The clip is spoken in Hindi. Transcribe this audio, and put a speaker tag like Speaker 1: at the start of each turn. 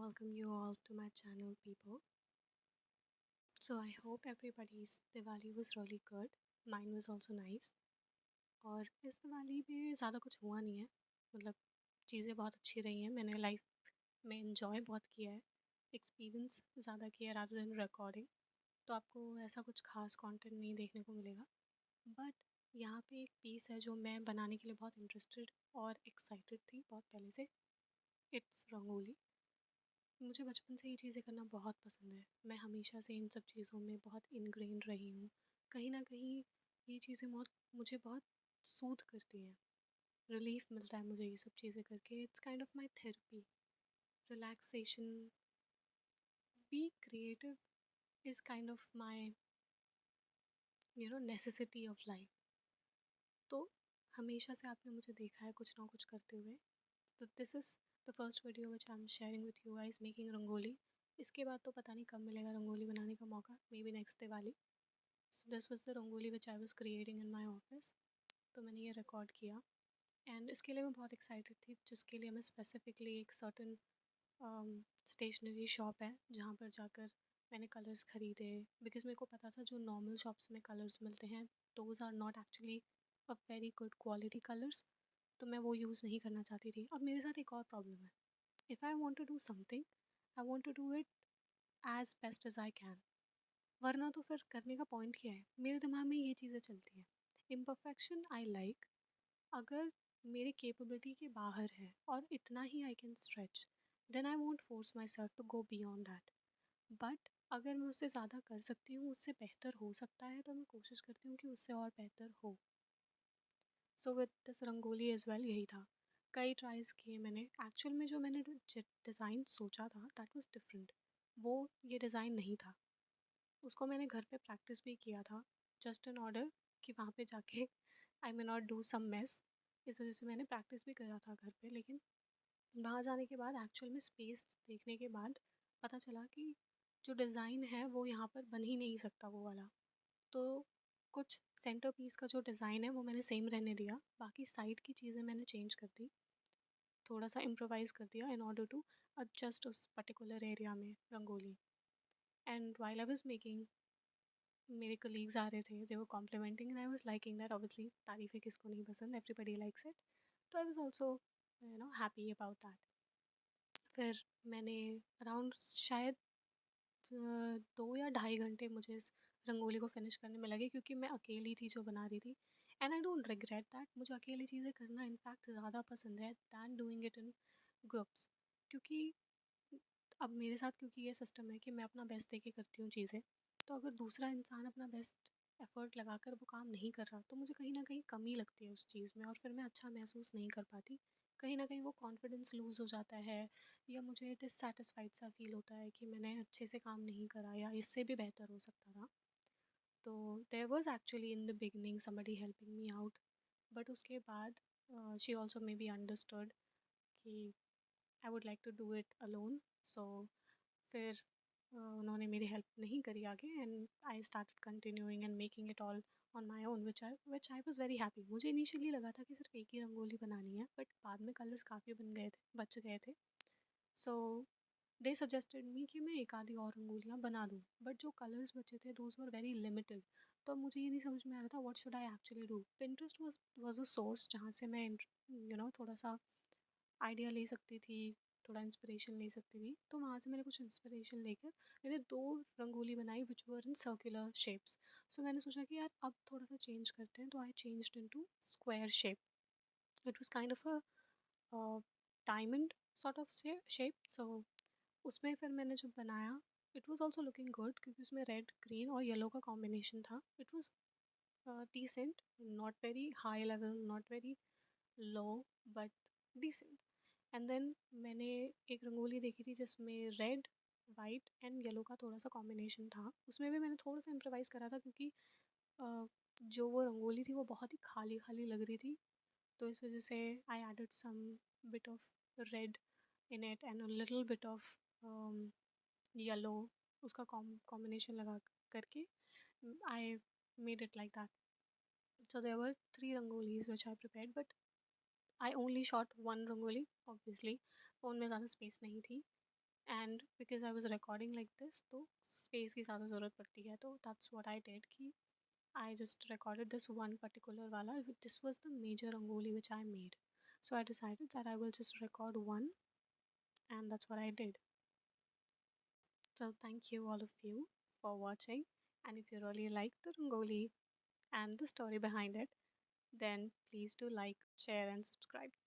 Speaker 1: welcome you all to my channel, people. So, I hope everybody's Diwali was really good. Mine was also nice. और इस दिवाली में ज़्यादा कुछ हुआ नहीं है, मतलब चीज़ें बहुत अच्छी रही हैं। मैंने लाइफ में इन्जॉय बहुत किया है, एक्सपीरियंस ज़्यादा किया है रादर देन रिकॉर्डिंग। तो आपको ऐसा कुछ खास कंटेंट नहीं देखने को मिलेगा। बट यहाँ पे एक पीस है जो मैं बनाने के लिए बहुत इंटरेस्टेड और एक्साइटेड थी बहुत पहले से। इट्स रंगोली। मुझे बचपन से ये चीज़ें करना बहुत पसंद है। मैं हमेशा से इन सब चीज़ों में बहुत इनग्रेन रही हूँ। कहीं न कहीं ये चीज़ें बहुत मुझे बहुत सूद करती हैं। रिलीफ़ मिलता है मुझे ये सब चीज़ें करके। It's kind of my therapy, relaxation, be creative is kind of my necessity of life. तो हमेशा से आपने मुझे देखा है कुछ ना कुछ करते हुए। तो this is the first video which I am sharing with you guys making rangoli. इसके बाद तो पता नहीं कब मिलेगा रंगोली बनाने का मौका, may be next Diwali. So this was the rangoli which I was creating in my office. तो मैंने ये रिकॉर्ड किया एंड इसके लिए मैं बहुत एक्साइटेड थी, जिसके लिए मैं स्पेसिफिकली एक सर्टन स्टेशनरी शॉप है जहाँ पर जाकर मैंने कलर्स ख़रीदे। बिकॉज़ मेरे को पता था जो नॉर्मल शॉप्स में कलर्स मिलते हैं those are not actually a very good quality colours. तो मैं वो यूज़ नहीं करना चाहती थी। अब मेरे साथ एक और प्रॉब्लम है। If I want to do something, I want to do it as best as I can. वरना तो फिर करने का पॉइंट क्या है? मेरे दिमाग में ये चीज़ें चलती हैं। इम्परफेक्शन आई लाइक, अगर मेरी कैपेबिलिटी के बाहर है और इतना ही I can stretch, then I won't force myself to go beyond that. But अगर मैं उससे ज़्यादा कर सकती हूँ, उससे बेहतर हो सकता है, तो मैं कोशिश करती हूँ कि उससे और बेहतर हो। So with this rangoli as well यही था। कई ट्राइज़ किए मैंने। एक्चुअल में जो मैंने डिज़ाइन सोचा था दैट वाज़ डिफरेंट। वो ये डिज़ाइन नहीं था। उसको मैंने घर पे प्रैक्टिस भी किया था, जस्ट इन ऑर्डर कि वहाँ पे जाके I may not do some mess. इस वजह से मैंने प्रैक्टिस भी करा था घर पे। लेकिन वहाँ जाने के बाद एक्चुअल में स्पेस देखने के बाद पता चला कि जो डिज़ाइन है वो यहाँ पर बन ही नहीं सकता वो वाला। तो कुछ सेंटर पीस का जो डिज़ाइन है वो मैंने सेम रहने दिया, बाकी साइड की चीज़ें मैंने चेंज कर दी, थोड़ा सा इम्प्रोवाइज़ कर दिया इन ऑर्डर टू एडजस्ट उस पर्टिकुलर एरिया में rangoli. And while I was making, मेरे कलीग्स आ रहे थे, they were complimenting and I was liking that. Obviously तारीफ़ें किसको नहीं पसंद, एवरीबडी लाइक्स इट। तो I was also happy about that. फिर मैंने अराउंड शायद 2 या ढाई घंटे मुझे इस रंगोली को फिनिश करने में लगे, क्योंकि मैं अकेली थी जो बना रही थी। And I don't regret that. मुझे अकेली चीज़ें करना इनफैक्ट ज़्यादा पसंद है than doing it in groups. क्योंकि अब मेरे साथ क्योंकि ये सिस्टम है कि मैं अपना बेस्ट दे के करती हूँ चीज़ें। तो अगर दूसरा इंसान अपना बेस्ट एफ़र्ट लगाकर वो काम नहीं कर रहा, तो मुझे कहीं न कहीं कमी लगती है उस चीज़ में और फिर मैं अच्छा महसूस नहीं कर पाती। कहीं न कहीं वो कॉन्फिडेंस लूज़ हो जाता है या मुझे डिससैटिस्फाइड सा फ़ील होता है कि मैंने अच्छे से काम नहीं करा या इससे भी बेहतर हो सकता था। तो there was actually in the beginning somebody helping me out, but उसके बाद शी ऑल्सो मेबी अंडरस्टूड कि I would like to do it alone. So फिर उन्होंने मेरी हेल्प नहीं करी आगे and I started continuing and making it all on my own which I was very happy. मुझे इनिशियली लगा था कि सिर्फ एक ही रंगोली बनानी है, बट बाद में कलर्स काफ़ी बच गए थे। सो दे सजेस्टेड मी कि मैं एक आधी और रंगोलियाँ बना दूँ, बट जो कलर्स बचे थे दोज वर वेरी लिमिटेड। तो मुझे ये नहीं समझ में आ रहा था what should I actually do. Pinterest was a source जहाँ से मैं थोड़ा सा आइडिया ले सकती थी, थोड़ा इंस्पिरेशन ले सकती थी। तो वहाँ से मैंने कुछ इंस्पिरेशन लेकर मैंने 2 रंगोली बनाई which were in circular shapes. So मैंने सोचा कि यार अब थोड़ा सा चेंज करते हैं, तो I changed into square shape. It was kind of a diamond sort of shape. So उसमें फिर मैंने जब बनाया, it was also looking good क्योंकि उसमें रेड, ग्रीन और येलो का कॉम्बिनेशन था। It was decent, not very high level, not very low, but decent. And then मैंने एक रंगोली देखी थी जिसमें रेड, वाइट एंड येलो का थोड़ा सा कॉम्बिनेशन था। उसमें भी मैंने थोड़ा सा इम्प्रोवाइज़ करा था, क्योंकि जो वो रंगोली थी वो बहुत ही खाली खाली लग रही थी। तो इस वजह से I added some bit of red in it and a little bit of yellow, उसका कॉम्बिनेशन लगा करके I made it like that. So there were 3 rangolis which I prepared, but I only shot 1 rangoli. Obviously phone में ज़्यादा स्पेस नहीं थी। And because I was recording like this, तो स्पेस की ज़्यादा ज़रूरत पड़ती है, तो दैट्स व्हाट आई डिड कि I just recorded this one particular wala. This was the major rangoli which I made. So I decided that I will just record one, and that's what I did. So thank you all of you for watching. And if you really like the rangoli and the story behind it, then please do like, share, and subscribe.